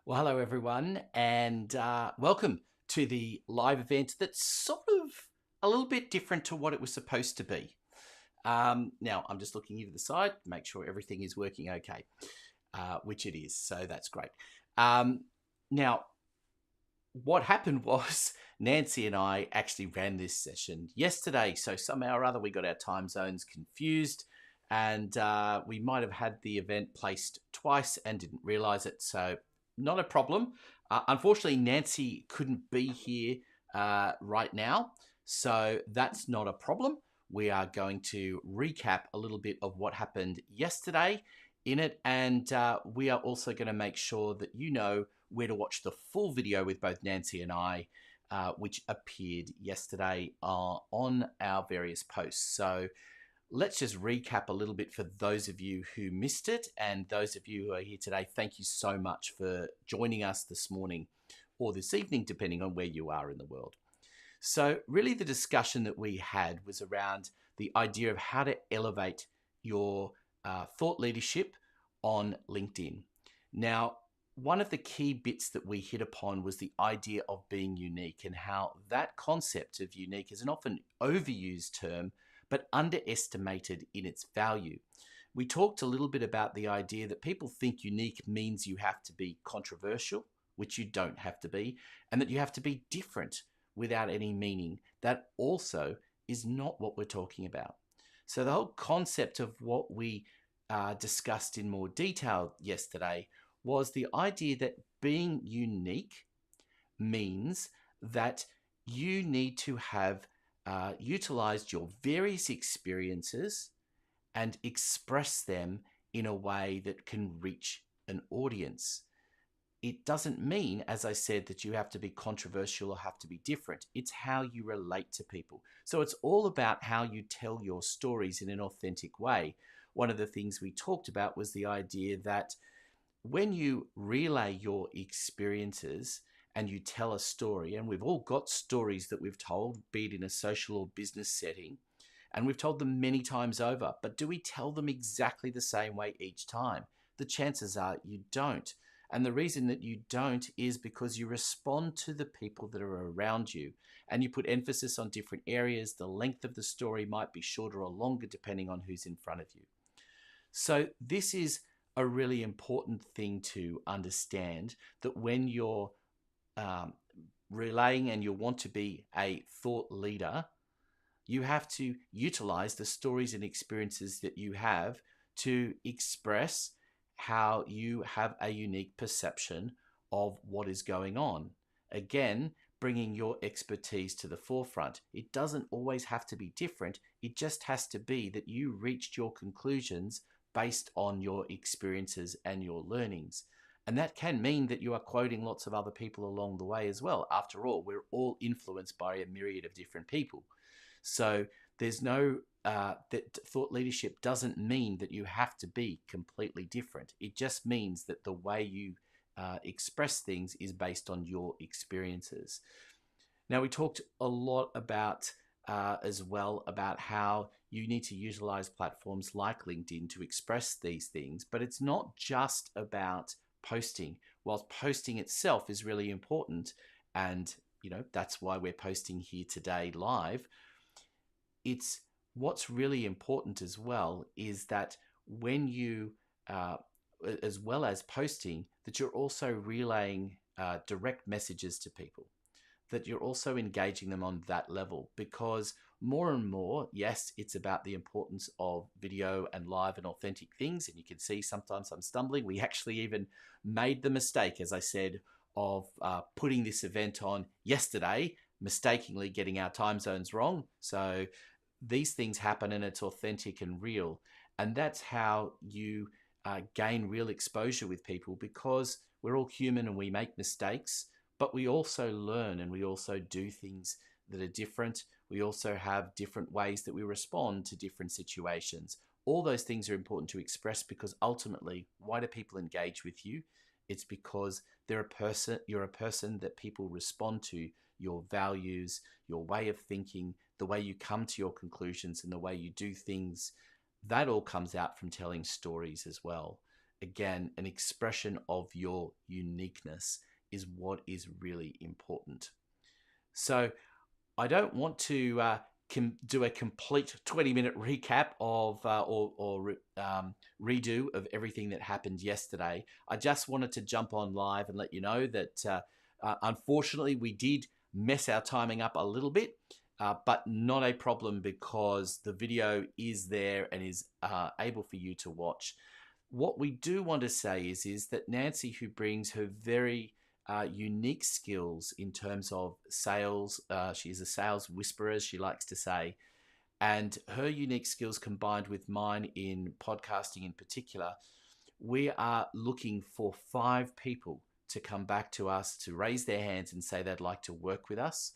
Well, hello everyone, and welcome to the live event that's sort of a little bit different to what it was supposed to be. Now, I'm just looking here to the side, make sure everything is working okay, which it is, so that's great. Now, what happened was Nancy and I actually ran this session yesterday, so somehow or other we got our time zones confused, and we might have had the event placed twice and didn't realize it, so not a problem. Unfortunately, Nancy couldn't be here right now, so that's not a problem. We are going to recap a little bit of what happened yesterday in it, and we are also going to make sure that you know where to watch the full video with both Nancy and I, which appeared yesterday on our various posts. So let's just recap a little bit for those of you who missed it, and those of you who are here today, thank you so much for joining us this morning or this evening, depending on where you are in the world. So really the discussion that we had was around the idea of how to elevate your thought leadership on LinkedIn. Now, one of the key bits that we hit upon was the idea of being unique, and how that concept of unique is an often overused term, but underestimated in its value. We talked a little bit about the idea that people think unique means you have to be controversial, which you don't have to be, and that you have to be different without any meaning. That also is not what we're talking about. So the whole concept of what we discussed in more detail yesterday was the idea that being unique means that you need to have utilized your various experiences and express them in a way that can reach an audience. It doesn't mean, as I said, that you have to be controversial or have to be different. It's how you relate to people. So it's all about how you tell your stories in an authentic way. One of the things we talked about was the idea that when you relay your experiences and you tell a story, and we've all got stories that we've told, be it in a social or business setting, and we've told them many times over, but do we tell them exactly the same way each time? The chances are you don't. And the reason that you don't is because you respond to the people that are around you, and you put emphasis on different areas. The length of the story might be shorter or longer depending on who's in front of you. So this is a really important thing to understand, that when you're relaying and you want to be a thought leader, you have to utilize the stories and experiences that you have to express how you have a unique perception of what is going on. Again, bringing your expertise to the forefront. It doesn't always have to be different. It just has to be that you reached your conclusions based on your experiences and your learnings. And that can mean that you are quoting lots of other people along the way as well. After all, we're all influenced by a myriad of different people. So there's no, that thought leadership doesn't mean that you have to be completely different. It just means that the way you express things is based on your experiences. Now, we talked a lot about as well about how you need to utilize platforms like LinkedIn to express these things, but it's not just about posting. Whilst posting itself is really important, and that's why we're posting here today live, it's what's really important as well is that when you as well as posting, that you're also relaying direct messages to people, that you're also engaging them on that level. Because more and more, yes, it's about the importance of video and live and authentic things. And you can see sometimes I'm stumbling. We actually even made the mistake, as I said, of putting this event on yesterday, mistakenly getting our time zones wrong. So these things happen, and it's authentic and real. And that's how you gain real exposure with people, because we're all human and we make mistakes, but we also learn, and we also do things that are different. We also have different ways that we respond to different situations. All those things are important to express, because ultimately, why do people engage with you? It's because you're a person that people respond to. Your values, your way of thinking, the way you come to your conclusions, and the way you do things, that all comes out from telling stories as well. again, an expression of your uniqueness is what is really important. So I don't want to do a complete 20-minute recap of redo of everything that happened yesterday. I just wanted to jump on live and let you know that unfortunately we did mess our timing up a little bit, but not a problem because the video is there and is able for you to watch. What we do want to say is that Nancy, who brings her very unique skills in terms of sales, she's a sales whisperer, as she likes to say, and her unique skills combined with mine in podcasting in particular, we are looking for 5 people to come back to us to raise their hands and say they'd like to work with us.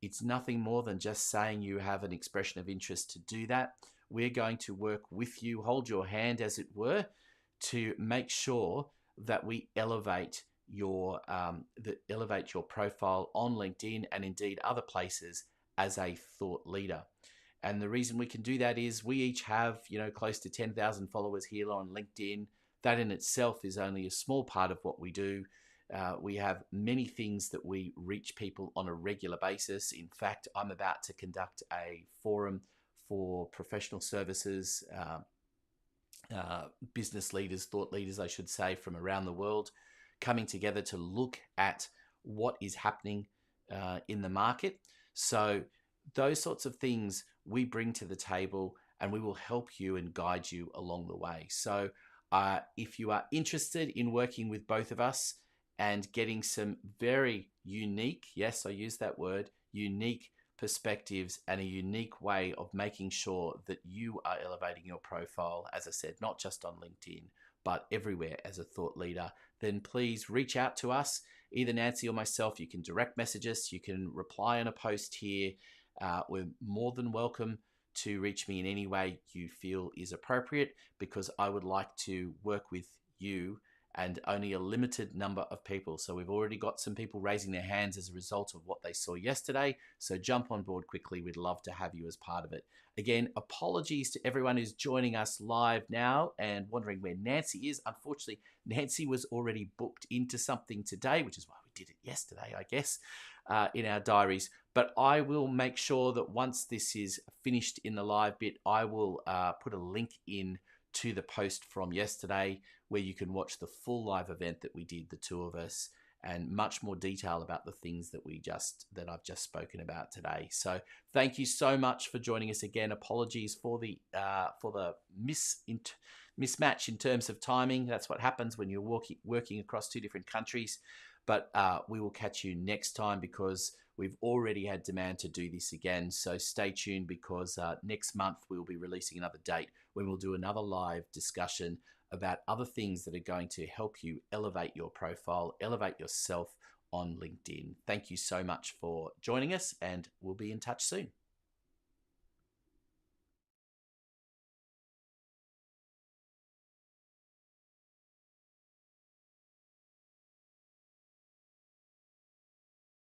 It's nothing more than just saying you have an expression of interest to do that. We're going to work with you, hold your hand as it were, to make sure that we elevate your profile on LinkedIn and indeed other places as a thought leader. And the reason we can do that is we each have, close to 10,000 followers here on LinkedIn. That in itself is only a small part of what we do. We have many things that we reach people on a regular basis. In fact, I'm about to conduct a forum for professional services, business leaders, thought leaders, I should say, from around the world, coming together to look at what is happening in the market. So those sorts of things we bring to the table, and we will help you and guide you along the way. So if you are interested in working with both of us and getting some very unique, yes, I use that word, unique perspectives and a unique way of making sure that you are elevating your profile, as I said, not just on LinkedIn, but everywhere as a thought leader, then please reach out to us, either Nancy or myself. You can direct message us, you can reply on a post here. We're more than welcome to reach me in any way you feel is appropriate, because I would like to work with you and only a limited number of people. So we've already got some people raising their hands as a result of what they saw yesterday. So jump on board quickly. We'd love to have you as part of it. Again, apologies to everyone who's joining us live now and wondering where Nancy is. Unfortunately, Nancy was already booked into something today, which is why we did it yesterday, I guess, in our diaries. But I will make sure that once this is finished in the live bit, I will put a link in to the post from yesterday where you can watch the full live event that we did, the two of us, and much more detail about the things that I've just spoken about today. So thank you so much for joining us again. Apologies for the mismatch in terms of timing. That's what happens when you're working across 2 different countries. But we will catch you next time, because we've already had demand to do this again. So stay tuned, because next month we'll be releasing another date when we'll do another live discussion about other things that are going to help you elevate your profile, elevate yourself on LinkedIn. Thank you so much for joining us, and we'll be in touch soon.